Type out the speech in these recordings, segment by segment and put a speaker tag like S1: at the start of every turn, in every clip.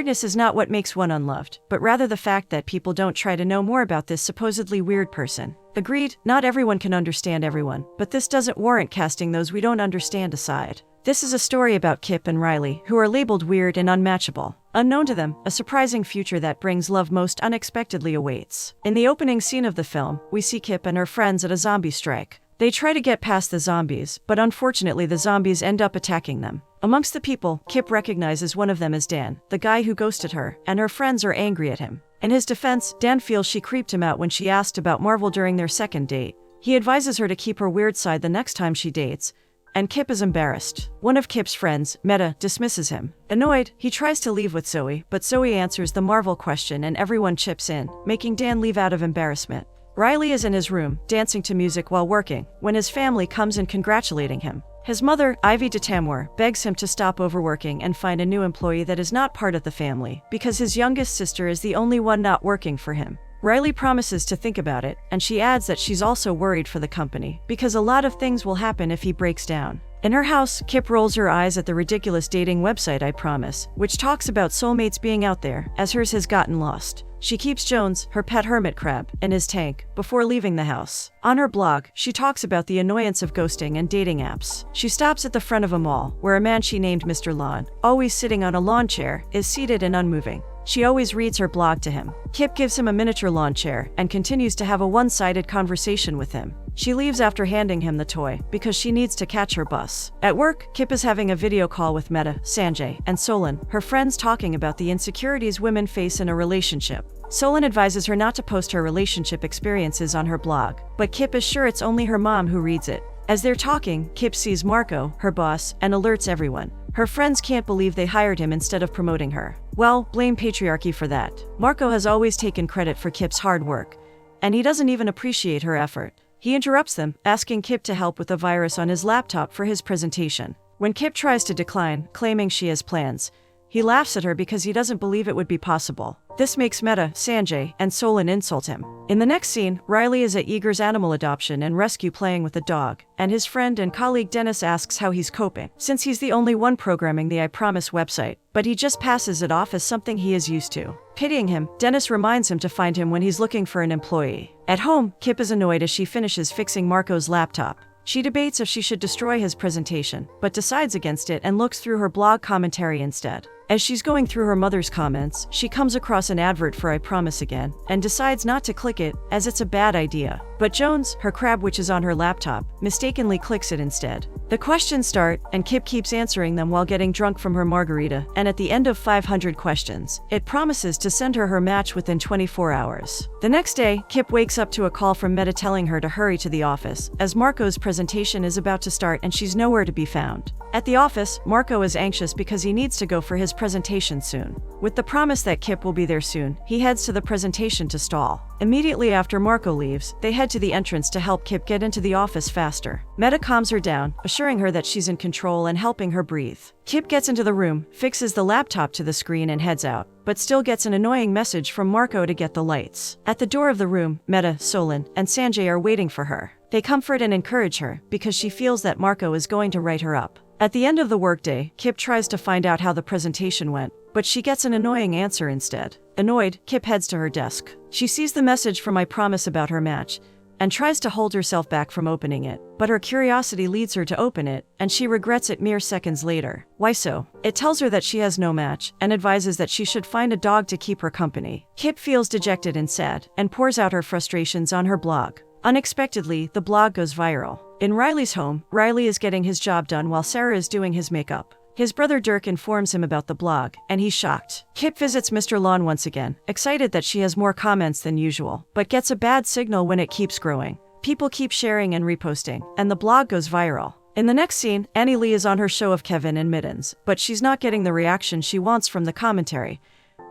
S1: weirdness is not what makes one unloved, but rather the fact that people don't try to know more about this supposedly weird person. Agreed, not everyone can understand everyone, but this doesn't warrant casting those we don't understand aside. This is a story about Kip and Riley, who are labeled weird and unmatchable. Unknown to them, a surprising future that brings love most unexpectedly awaits. In the opening scene of the film, we see Kip and her friends at a zombie strike. They try to get past the zombies, but unfortunately the zombies end up attacking them. Amongst the people, Kip recognizes one of them as Dan, the guy who ghosted her, and her friends are angry at him. In his defense, Dan feels she creeped him out when she asked about Marvel during their second date. He advises her to keep her weird side the next time she dates, and Kip is embarrassed. One of Kip's friends, Meta, dismisses him. Annoyed, he tries to leave with Zoe, but Zoe answers the Marvel question and everyone chips in, making Dan leave out of embarrassment. Riley is in his room, dancing to music while working, when his family comes in congratulating him. His mother, Ivy DeTamwar, begs him to stop overworking and find a new employee that is not part of the family, because his youngest sister is the only one not working for him. Riley promises to think about it, and she adds that she's also worried for the company, because a lot of things will happen if he breaks down. In her house, Kip rolls her eyes at the ridiculous dating website I Promise, which talks about soulmates being out there, as hers has gotten lost. She keeps Jones, her pet hermit crab, in his tank, before leaving the house. On her blog, she talks about the annoyance of ghosting and dating apps. She stops at the front of a mall, where a man she named Mr. Lawn, always sitting on a lawn chair, is seated and unmoving. She always reads her blog to him. Kip gives him a miniature lawn chair, and continues to have a one-sided conversation with him. She leaves after handing him the toy, because she needs to catch her bus. At work, Kip is having a video call with Meta, Sanjay, and Solon, her friends, talking about the insecurities women face in a relationship. Solon advises her not to post her relationship experiences on her blog, but Kip is sure it's only her mom who reads it. As they're talking, Kip sees Marco, her boss, and alerts everyone. Her friends can't believe they hired him instead of promoting her. Well, blame patriarchy for that. Marco has always taken credit for Kip's hard work, and he doesn't even appreciate her effort. He interrupts them, asking Kip to help with a virus on his laptop for his presentation. When Kip tries to decline, claiming she has plans, he laughs at her because he doesn't believe it would be possible. This makes Meta, Sanjay, and Solon insult him. In the next scene, Riley is at Eager's animal adoption and rescue playing with a dog, and his friend and colleague Dennis asks how he's coping, since he's the only one programming the I Promise website, but he just passes it off as something he is used to. Pitying him, Dennis reminds him to find him when he's looking for an employee. At home, Kip is annoyed as she finishes fixing Marco's laptop. She debates if she should destroy his presentation, but decides against it and looks through her blog commentary instead. As she's going through her mother's comments, she comes across an advert for I Promise again, and decides not to click it, as it's a bad idea. But Jones, her crab which is on her laptop, mistakenly clicks it instead. The questions start, and Kip keeps answering them while getting drunk from her margarita, and at the end of 500 questions, it promises to send her her match within 24 hours. The next day, Kip wakes up to a call from Meta telling her to hurry to the office, as Marco's presentation is about to start and she's nowhere to be found. At the office, Marco is anxious because he needs to go for his presentation soon. With the promise that Kip will be there soon, he heads to the presentation to stall. Immediately after Marco leaves, they head to the entrance to help Kip get into the office faster. Meta calms her down, assuring her that she's in control and helping her breathe. Kip gets into the room, fixes the laptop to the screen and heads out, but still gets an annoying message from Marco to get the lights. At the door of the room, Meta, Solon, and Sanjay are waiting for her. They comfort and encourage her, because she feels that Marco is going to write her up. At the end of the workday, Kip tries to find out how the presentation went, but she gets an annoying answer instead. Annoyed, Kip heads to her desk. She sees the message from I Promise about her match, and tries to hold herself back from opening it, but her curiosity leads her to open it, and she regrets it mere seconds later. Why so? It tells her that she has no match, and advises that she should find a dog to keep her company. Kip feels dejected and sad, and pours out her frustrations on her blog. Unexpectedly, the blog goes viral. In Riley's home, Riley is getting his job done while Sarah is doing his makeup. His brother Dirk informs him about the blog, and he's shocked. Kip visits Mr. Lawn once again, excited that she has more comments than usual, but gets a bad signal when it keeps growing. People keep sharing and reposting, and the blog goes viral. In the next scene, Annie Lee is on her show of Kevin and Mittens, but she's not getting the reaction she wants from the commentary,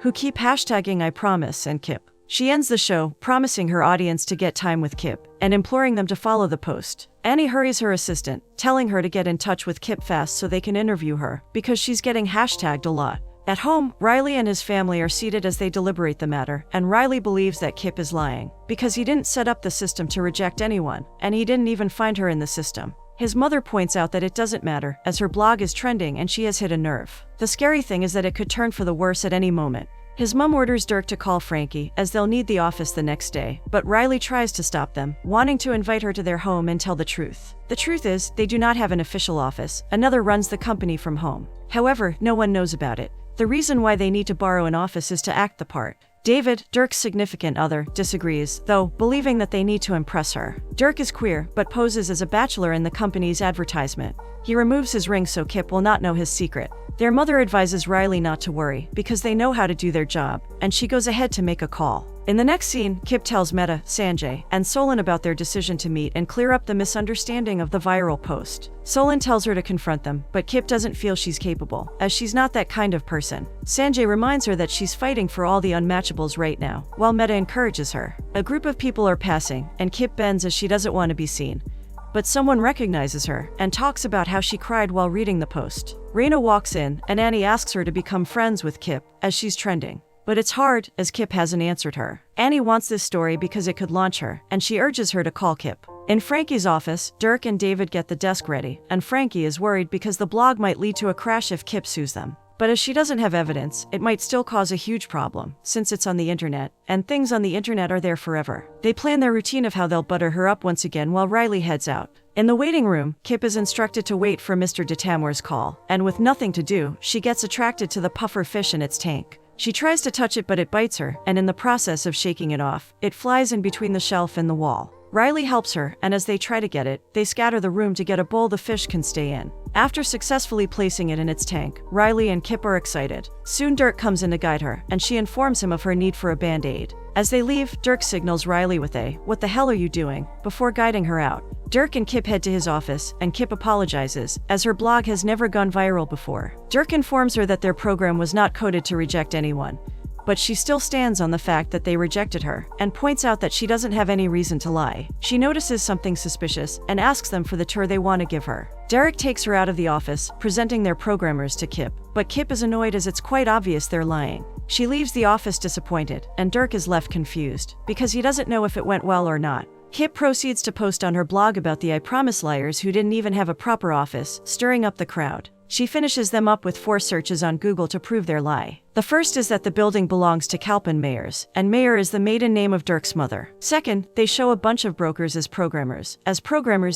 S1: who keep hashtagging I Promise and Kip. She ends the show, promising her audience to get time with Kip, and imploring them to follow the post. Annie hurries her assistant, telling her to get in touch with Kip fast so they can interview her, because she's getting hashtagged a lot. At home, Riley and his family are seated as they deliberate the matter, and Riley believes that Kip is lying, because he didn't set up the system to reject anyone, and he didn't even find her in the system. His mother points out that it doesn't matter, as her blog is trending and she has hit a nerve. The scary thing is that it could turn for the worse at any moment. His mom orders Dirk to call Frankie, as they'll need the office the next day, but Riley tries to stop them, wanting to invite her to their home and tell the truth. The truth is, they do not have an official office, another runs the company from home. However, no one knows about it. The reason why they need to borrow an office is to act the part. David, Dirk's significant other, disagrees, though, believing that they need to impress her. Dirk is queer, but poses as a bachelor in the company's advertisement. He removes his ring so Kip will not know his secret. Their mother advises Riley not to worry, because they know how to do their job, and she goes ahead to make a call. In the next scene, Kip tells Meta, Sanjay, and Solon about their decision to meet and clear up the misunderstanding of the viral post. Solon tells her to confront them, but Kip doesn't feel she's capable, as she's not that kind of person. Sanjay reminds her that she's fighting for all the unmatchables right now, while Meta encourages her. A group of people are passing, and Kip bends as she doesn't want to be seen. But someone recognizes her and talks about how she cried while reading the post. Raina walks in, and Annie asks her to become friends with Kip, as she's trending. But it's hard, as Kip hasn't answered her. Annie wants this story because it could launch her, and she urges her to call Kip. In Frankie's office, Dirk and David get the desk ready, and Frankie is worried because the blog might lead to a crash if Kip sues them. But as she doesn't have evidence, it might still cause a huge problem, since it's on the internet, and things on the internet are there forever. They plan their routine of how they'll butter her up once again while Riley heads out. In the waiting room, Kip is instructed to wait for Mr. DeTamore's call, and with nothing to do, she gets attracted to the puffer fish in its tank. She tries to touch it, but it bites her, and in the process of shaking it off, it flies in between the shelf and the wall. Riley helps her, and as they try to get it, they scatter the room to get a bowl the fish can stay in. After successfully placing it in its tank, Riley and Kip are excited. Soon Dirk comes in to guide her, and she informs him of her need for a band-aid. As they leave, Dirk signals Riley with a, "What the hell are you doing?" before guiding her out. Dirk and Kip head to his office, and Kip apologizes, as her blog has never gone viral before. Dirk informs her that their program was not coded to reject anyone. But she still stands on the fact that they rejected her, and points out that she doesn't have any reason to lie. She notices something suspicious, and asks them for the tour they want to give her. Derek takes her out of the office, presenting their programmers to Kip, but Kip is annoyed as it's quite obvious they're lying. She leaves the office disappointed, and Dirk is left confused, because he doesn't know if it went well or not. Kip proceeds to post on her blog about the I Promise liars who didn't even have a proper office, stirring up the crowd. She finishes them up with 4 searches on Google to prove their lie. The first is that the building belongs to Kalpin Mayers, and Mayer is the maiden name of Dirk's mother. Second, they show a bunch of brokers as programmers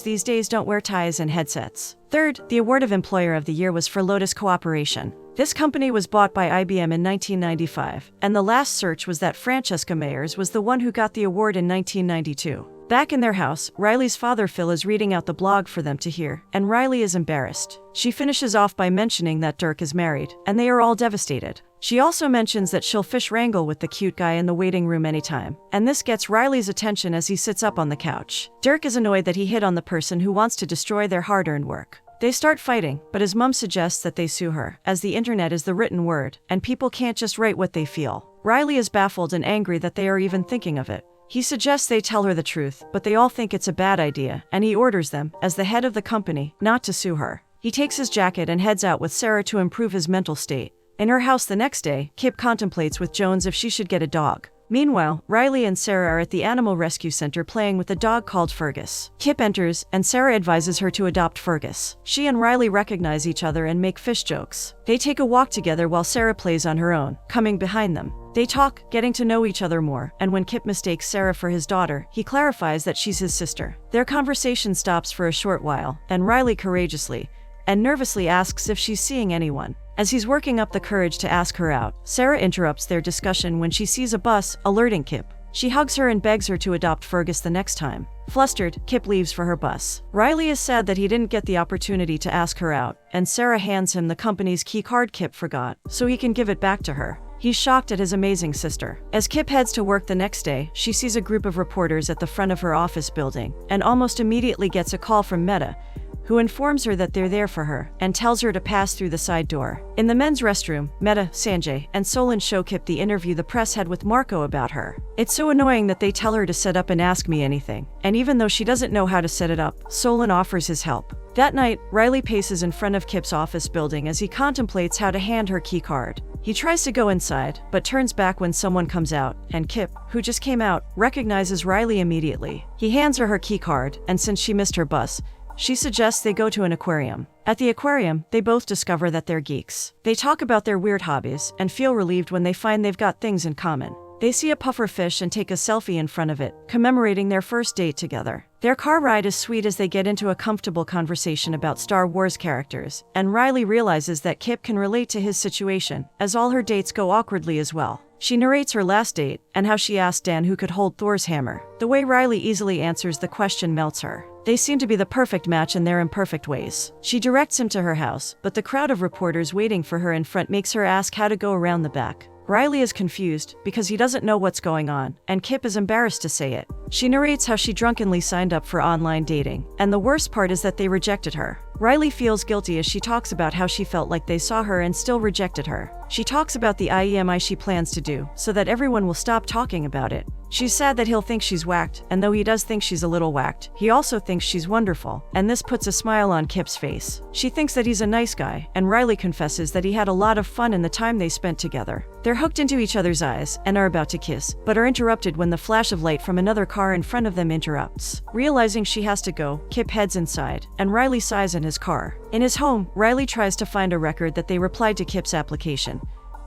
S1: these days don't wear ties and headsets. Third, the award of Employer of the Year was for Lotus Cooperation. This company was bought by IBM in 1995, and the last search was that Francesca Mayers was the one who got the award in 1992. Back in their house, Riley's father Phil is reading out the blog for them to hear, and Riley is embarrassed. She finishes off by mentioning that Dirk is married, and they are all devastated. She also mentions that she'll fish wrangle with the cute guy in the waiting room anytime, and this gets Riley's attention as he sits up on the couch. Dirk is annoyed that he hit on the person who wants to destroy their hard-earned work. They start fighting, but his mom suggests that they sue her, as the internet is the written word, and people can't just write what they feel. Riley is baffled and angry that they are even thinking of it. He suggests they tell her the truth, but they all think it's a bad idea, and he orders them, as the head of the company, not to sue her. He takes his jacket and heads out with Sarah to improve his mental state. In her house the next day, Kip contemplates with Jones if she should get a dog. Meanwhile, Riley and Sarah are at the animal rescue center playing with a dog called Fergus. Kip enters, and Sarah advises her to adopt Fergus. She and Riley recognize each other and make fish jokes. They take a walk together while Sarah plays on her own, coming behind them. They talk, getting to know each other more, and when Kip mistakes Sarah for his daughter, he clarifies that she's his sister. Their conversation stops for a short while, and Riley courageously and nervously asks if she's seeing anyone. As he's working up the courage to ask her out, Sarah interrupts their discussion when she sees a bus, alerting Kip. She hugs her and begs her to adopt Fergus the next time. Flustered, Kip leaves for her bus. Riley is sad that he didn't get the opportunity to ask her out, and Sarah hands him the company's key card Kip forgot, so he can give it back to her. He's shocked at his amazing sister. As Kip heads to work the next day, she sees a group of reporters at the front of her office building, and almost immediately gets a call from Meta, who informs her that they're there for her, and tells her to pass through the side door. In the men's restroom, Meta, Sanjay, and Solon show Kip the interview the press had with Marco about her. It's so annoying that they tell her to set up and ask me anything, and even though she doesn't know how to set it up, Solon offers his help. That night, Riley paces in front of Kip's office building as he contemplates how to hand her key card. He tries to go inside, but turns back when someone comes out, and Kip, who just came out, recognizes Riley immediately. He hands her key card, and since she missed her bus, She suggests they go to an aquarium. At the aquarium, they both discover that they're geeks. They talk about their weird hobbies and feel relieved when they find they've got things in common. They see a puffer fish and take a selfie in front of it, commemorating their first date together. Their car ride is sweet as they get into a comfortable conversation about Star Wars characters, and Riley realizes that Kip can relate to his situation, as all her dates go awkwardly as well. She narrates her last date, and how she asked Dan who could hold Thor's hammer. The way Riley easily answers the question melts her. They seem to be the perfect match in their imperfect ways. She directs him to her house, but the crowd of reporters waiting for her in front makes her ask how to go around the back. Riley is confused because he doesn't know what's going on, and Kip is embarrassed to say it. She narrates how she drunkenly signed up for online dating, and the worst part is that they rejected her. Riley feels guilty as she talks about how she felt like they saw her and still rejected her. She talks about the IEMI she plans to do, so that everyone will stop talking about it. She's sad that he'll think she's whacked, and though he does think she's a little whacked, he also thinks she's wonderful, and this puts a smile on Kip's face. She thinks that he's a nice guy, and Riley confesses that he had a lot of fun in the time they spent together. They're hooked into each other's eyes, and are about to kiss, but are interrupted when the flash of light from another car in front of them interrupts. Realizing she has to go, Kip heads inside, and Riley sighs in his car. In his home, Riley tries to find a record that they replied to Kip's application,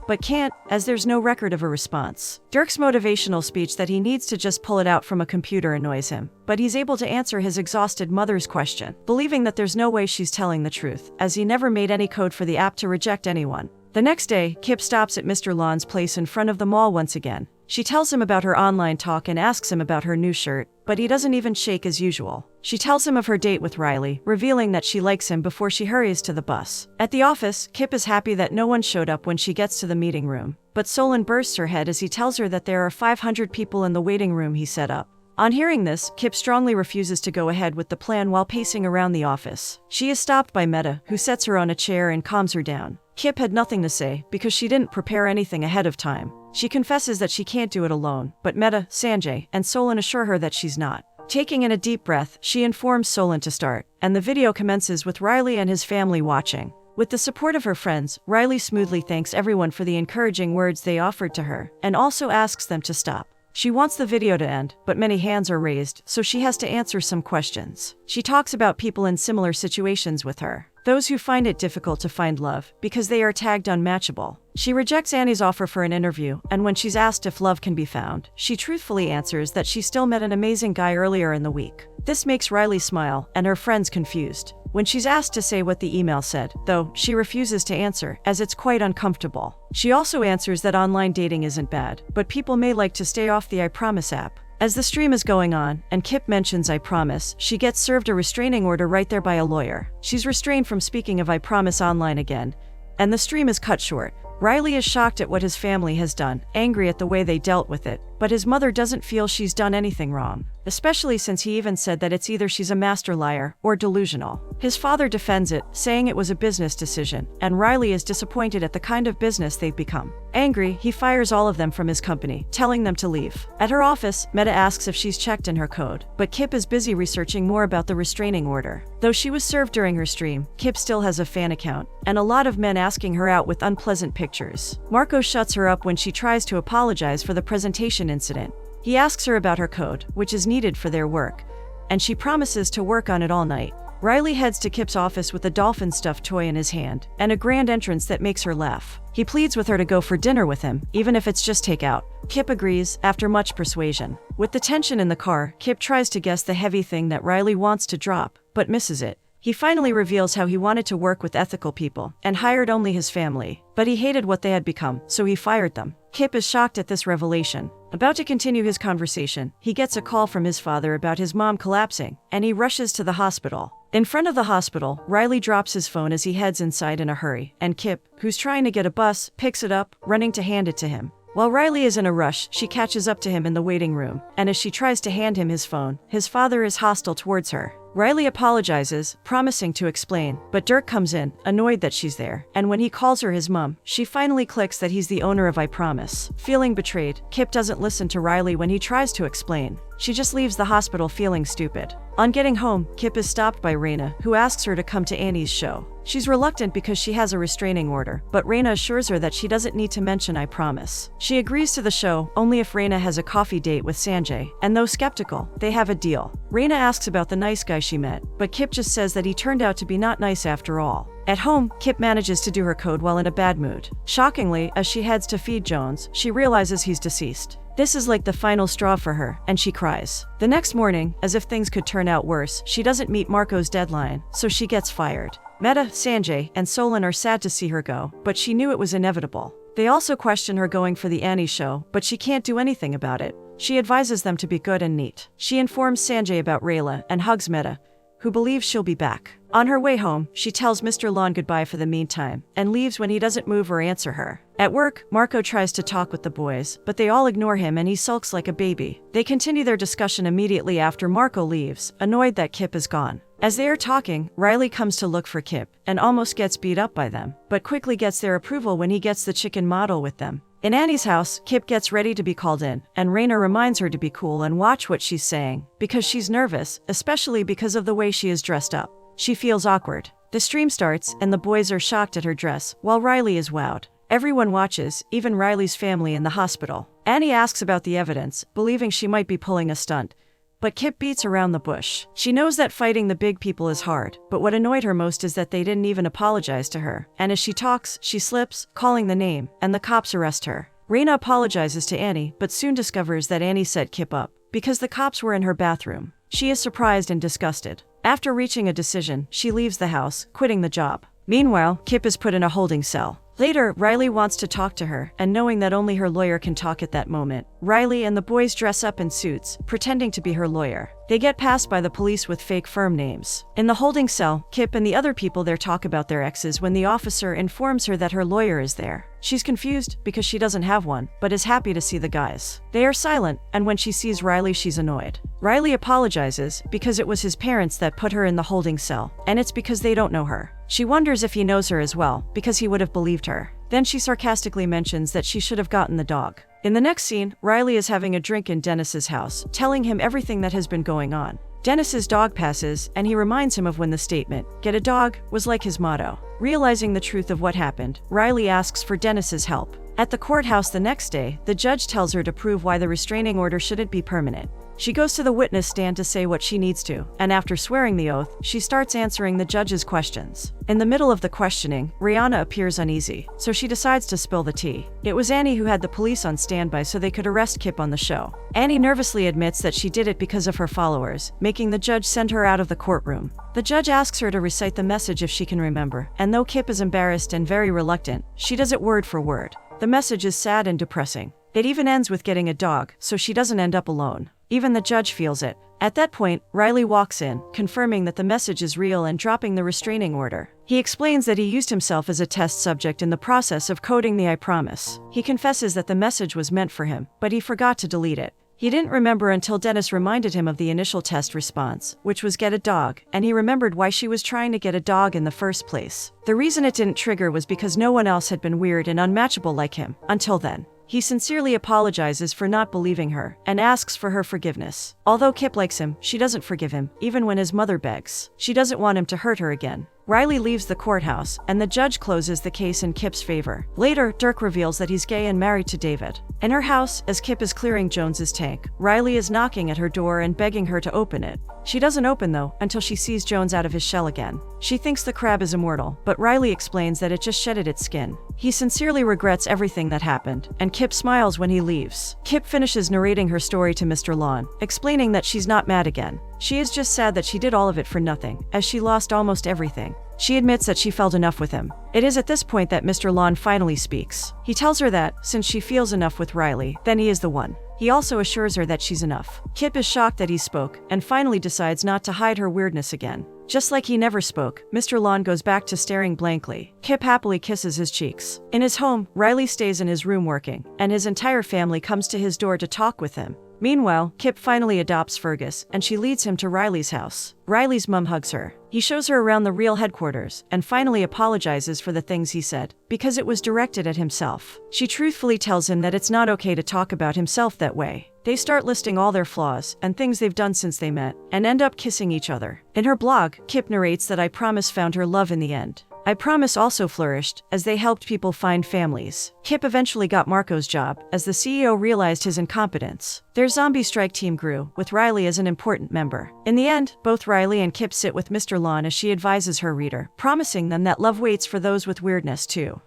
S1: but can't, as there's no record of a response. Dirk's motivational speech that he needs to just pull it out from a computer annoys him, but he's able to answer his exhausted mother's question, believing that there's no way she's telling the truth, as he never made any code for the app to reject anyone. The next day, Kip stops at Mr. Lon's place in front of the mall once again. She tells him about her online talk and asks him about her new shirt, but he doesn't even shake as usual. She tells him of her date with Riley, revealing that she likes him before she hurries to the bus. At the office, Kip is happy that no one showed up when she gets to the meeting room, but Solon bursts her head as he tells her that there are 500 people in the waiting room he set up. On hearing this, Kip strongly refuses to go ahead with the plan while pacing around the office. She is stopped by Meta, who sets her on a chair and calms her down. Kip had nothing to say because she didn't prepare anything ahead of time. She confesses that she can't do it alone, but Meta, Sanjay, and Solon assure her that she's not. Taking in a deep breath, she informs Solon to start, and the video commences with Riley and his family watching. With the support of her friends, Riley smoothly thanks everyone for the encouraging words they offered to her, and also asks them to stop. She wants the video to end, but many hands are raised, so she has to answer some questions. She talks about people in similar situations with her, those who find it difficult to find love because they are tagged unmatchable. She rejects Annie's offer for an interview, and when she's asked if love can be found, she truthfully answers that she still met an amazing guy earlier in the week. This makes Riley smile, and her friends confused. When she's asked to say what the email said, though, she refuses to answer, as it's quite uncomfortable. She also answers that online dating isn't bad, but people may like to stay off the I Promise app. As the stream is going on, and Kip mentions I Promise, she gets served a restraining order right there by a lawyer. She's restrained from speaking of I Promise online again, and the stream is cut short. Riley is shocked at what his family has done, angry at the way they dealt with it, but his mother doesn't feel she's done anything wrong, especially since he even said that it's either she's a master liar or delusional. His father defends it, saying it was a business decision, and Riley is disappointed at the kind of business they've become. Angry, he fires all of them from his company, telling them to leave. At her office, Meta asks if she's checked in her code, but Kip is busy researching more about the restraining order. Though she was served during her stream, Kip still has a fan account, and a lot of men asking her out with unpleasant pictures. Marco shuts her up when she tries to apologize for the presentation incident. He asks her about her code, which is needed for their work, and she promises to work on it all night. Riley heads to Kip's office with a dolphin stuffed toy in his hand, and a grand entrance that makes her laugh. He pleads with her to go for dinner with him, even if it's just takeout. Kip agrees, after much persuasion. With the tension in the car, Kip tries to guess the heavy thing that Riley wants to drop, but misses it. He finally reveals how he wanted to work with ethical people, and hired only his family, but he hated what they had become, so he fired them. Kip is shocked at this revelation. About to continue his conversation, he gets a call from his father about his mom collapsing, and he rushes to the hospital. In front of the hospital, Riley drops his phone as he heads inside in a hurry, and Kip, who's trying to get a bus, picks it up, running to hand it to him. While Riley is in a rush, she catches up to him in the waiting room, and as she tries to hand him his phone, his father is hostile towards her. Riley apologizes, promising to explain, but Dirk comes in, annoyed that she's there, and when he calls her his mom, she finally clicks that he's the owner of I Promise. Feeling betrayed, Kip doesn't listen to Riley when he tries to explain. She just leaves the hospital feeling stupid. On getting home, Kip is stopped by Raina, who asks her to come to Annie's show. She's reluctant because she has a restraining order, but Raina assures her that she doesn't need to mention "I promise." She agrees to the show only if Raina has a coffee date with Sanjay, and though skeptical, they have a deal. Raina asks about the nice guy she met, but Kip just says that he turned out to be not nice after all. At home, Kip manages to do her code while in a bad mood. Shockingly, as she heads to feed Jones, she realizes he's deceased. This is like the final straw for her, and she cries. The next morning, as if things could turn out worse, she doesn't meet Marco's deadline, so she gets fired. Meta, Sanjay, and Solon are sad to see her go, but she knew it was inevitable. They also question her going for the Annie show, but she can't do anything about it. She advises them to be good and neat. She informs Sanjay about Rayla and hugs Meta, who believes she'll be back. On her way home, she tells Mr. Lon goodbye for the meantime, and leaves when he doesn't move or answer her. At work, Marco tries to talk with the boys, but they all ignore him and he sulks like a baby. They continue their discussion immediately after Marco leaves, annoyed that Kip is gone. As they are talking, Riley comes to look for Kip, and almost gets beat up by them, but quickly gets their approval when he gets the chicken model with them. In Annie's house, Kip gets ready to be called in, and Raina reminds her to be cool and watch what she's saying, because she's nervous, especially because of the way she is dressed up. She feels awkward. The stream starts, and the boys are shocked at her dress, while Riley is wowed. Everyone watches, even Riley's family in the hospital. Annie asks about the evidence, believing she might be pulling a stunt. But Kip beats around the bush. She knows that fighting the big people is hard, but what annoyed her most is that they didn't even apologize to her. And as she talks, she slips, calling the name, and the cops arrest her. Raina apologizes to Annie, but soon discovers that Annie set Kip up, because the cops were in her bathroom. She is surprised and disgusted. After reaching a decision, she leaves the house, quitting the job. Meanwhile, Kip is put in a holding cell. Later, Riley wants to talk to her, and knowing that only her lawyer can talk at that moment, Riley and the boys dress up in suits, pretending to be her lawyer. They get passed by the police with fake firm names. In the holding cell, Kip and the other people there talk about their exes when the officer informs her that her lawyer is there. She's confused because she doesn't have one, but is happy to see the guys. They are silent, and when she sees Riley, she's annoyed. Riley apologizes because it was his parents that put her in the holding cell, and it's because they don't know her. She wonders if he knows her as well, because he would have believed her. Then she sarcastically mentions that she should have gotten the dog. In the next scene, Riley is having a drink in Dennis's house, telling him everything that has been going on. Dennis's dog passes, and he reminds him of when the statement, "Get a dog," was like his motto. Realizing the truth of what happened, Riley asks for Dennis's help. At the courthouse the next day, the judge tells her to prove why the restraining order shouldn't be permanent. She goes to the witness stand to say what she needs to, and after swearing the oath, she starts answering the judge's questions. In the middle of the questioning, Rihanna appears uneasy, so she decides to spill the tea. It was Annie who had the police on standby so they could arrest Kip on the show. Annie nervously admits that she did it because of her followers, making the judge send her out of the courtroom. The judge asks her to recite the message if she can remember, and though Kip is embarrassed and very reluctant, she does it word for word. The message is sad and depressing. It even ends with getting a dog, so she doesn't end up alone. Even the judge feels it. At that point, Riley walks in, confirming that the message is real and dropping the restraining order. He explains that he used himself as a test subject in the process of coding the "I promise." He confesses that the message was meant for him, but he forgot to delete it. He didn't remember until Dennis reminded him of the initial test response, which was "get a dog," and he remembered why she was trying to get a dog in the first place. The reason it didn't trigger was because no one else had been weird and unmatchable like him, until then. He sincerely apologizes for not believing her, and asks for her forgiveness. Although Kip likes him, she doesn't forgive him, even when his mother begs. She doesn't want him to hurt her again. Riley leaves the courthouse, and the judge closes the case in Kip's favor. Later, Dirk reveals that he's gay and married to David. In her house, as Kip is clearing Jones's tank, Riley is knocking at her door and begging her to open it. She doesn't open though, until she sees Jones out of his shell again. She thinks the crab is immortal, but Riley explains that it just shedded its skin. He sincerely regrets everything that happened, and Kip smiles when he leaves. Kip finishes narrating her story to Mr. Lon, explaining that she's not mad again. She is just sad that she did all of it for nothing, as she lost almost everything. She admits that she felt enough with him. It is at this point that Mr. Lon finally speaks. He tells her that, since she feels enough with Riley, then he is the one. He also assures her that she's enough. Kip is shocked that he spoke, and finally decides not to hide her weirdness again. Just like he never spoke, Mr. Lon goes back to staring blankly. Kip happily kisses his cheeks. In his home, Riley stays in his room working, and his entire family comes to his door to talk with him. Meanwhile, Kip finally adopts Fergus, and she leads him to Riley's house. Riley's mom hugs her. He shows her around the real headquarters, and finally apologizes for the things he said, because it was directed at himself. She truthfully tells him that it's not okay to talk about himself that way. They start listing all their flaws and things they've done since they met, and end up kissing each other. In her blog, Kip narrates that "I promise" found her love in the end. I Promise also flourished, as they helped people find families. Kip eventually got Marco's job, as the CEO realized his incompetence. Their zombie strike team grew, with Riley as an important member. In the end, both Riley and Kip sit with Mr. Lawn as she advises her reader, promising them that love waits for those with weirdness too.